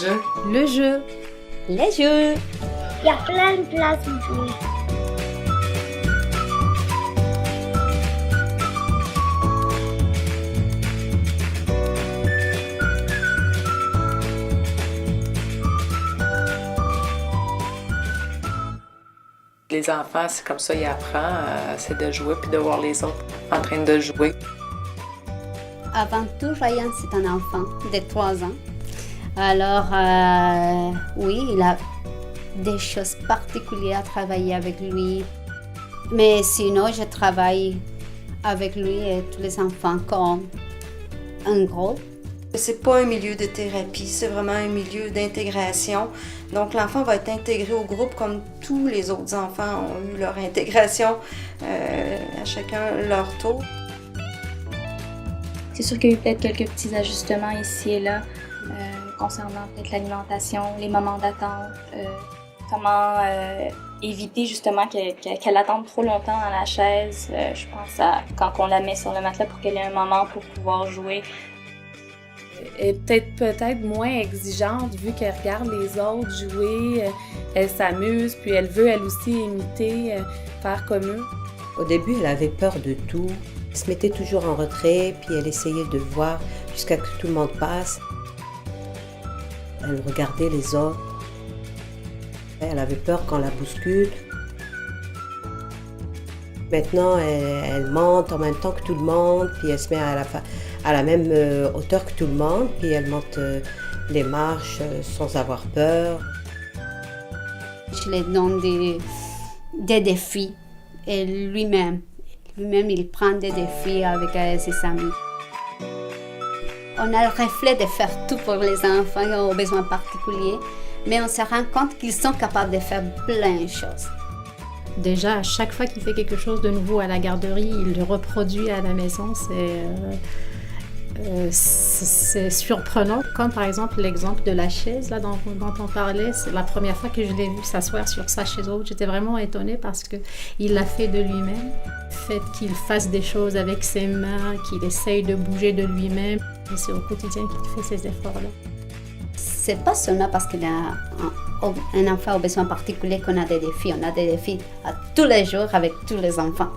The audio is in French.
jeu. Le jeu. Les jeux. Il y a plein de places où jouer. Les enfants, c'est comme ça, ils apprennent, c'est de jouer puis de voir les autres en train de jouer. Avant tout, Ryan, c'est un enfant de 3 ans. Alors, oui, il a des choses particulières à travailler avec lui. Mais sinon, je travaille avec lui et tous les enfants comme un groupe. C'est pas un milieu de thérapie, c'est vraiment un milieu d'intégration. Donc l'enfant va être intégré au groupe comme tous les autres enfants ont eu leur intégration à chacun leur tour. C'est sûr qu'il y a eu peut-être quelques petits ajustements ici et là concernant peut-être l'alimentation, les moments d'attente, comment éviter justement qu'elle attende trop longtemps dans la chaise. Je pense à quand on la met sur le matelas pour qu'elle ait un moment pour pouvoir jouer. Elle est peut-être moins exigeante vu qu'elle regarde les autres jouer, elle s'amuse, puis elle veut elle aussi imiter, faire comme eux. Au début, elle avait peur de tout. Elle se mettait toujours en retrait, puis elle essayait de voir jusqu'à ce que tout le monde passe. Elle regardait les autres. Elle avait peur qu'on la bouscule. Maintenant, elle monte en même temps que tout le monde, puis elle se met à la même hauteur que tout le monde, puis elle monte les marches sans avoir peur. Je lui donne des défis et lui-même, il prend des défis avec ses amis. On a le reflet de faire tout pour les enfants qui ont besoin particuliers, mais on se rend compte qu'ils sont capables de faire plein de choses. Déjà, à chaque fois qu'il fait quelque chose de nouveau à la garderie, il le reproduit à la maison. C'est surprenant, comme par exemple l'exemple de la chaise là, dont on parlait. C'est la première fois que je l'ai vu s'asseoir sur sa chaise haute. J'étais vraiment étonnée parce qu'il l'a fait de lui-même. Le fait qu'il fasse des choses avec ses mains, qu'il essaye de bouger de lui-même, c'est au quotidien qu'il fait ces efforts-là. C'est pas seulement parce qu'il a un enfant aux besoins particuliers qu'on a des défis. On a des défis à tous les jours avec tous les enfants.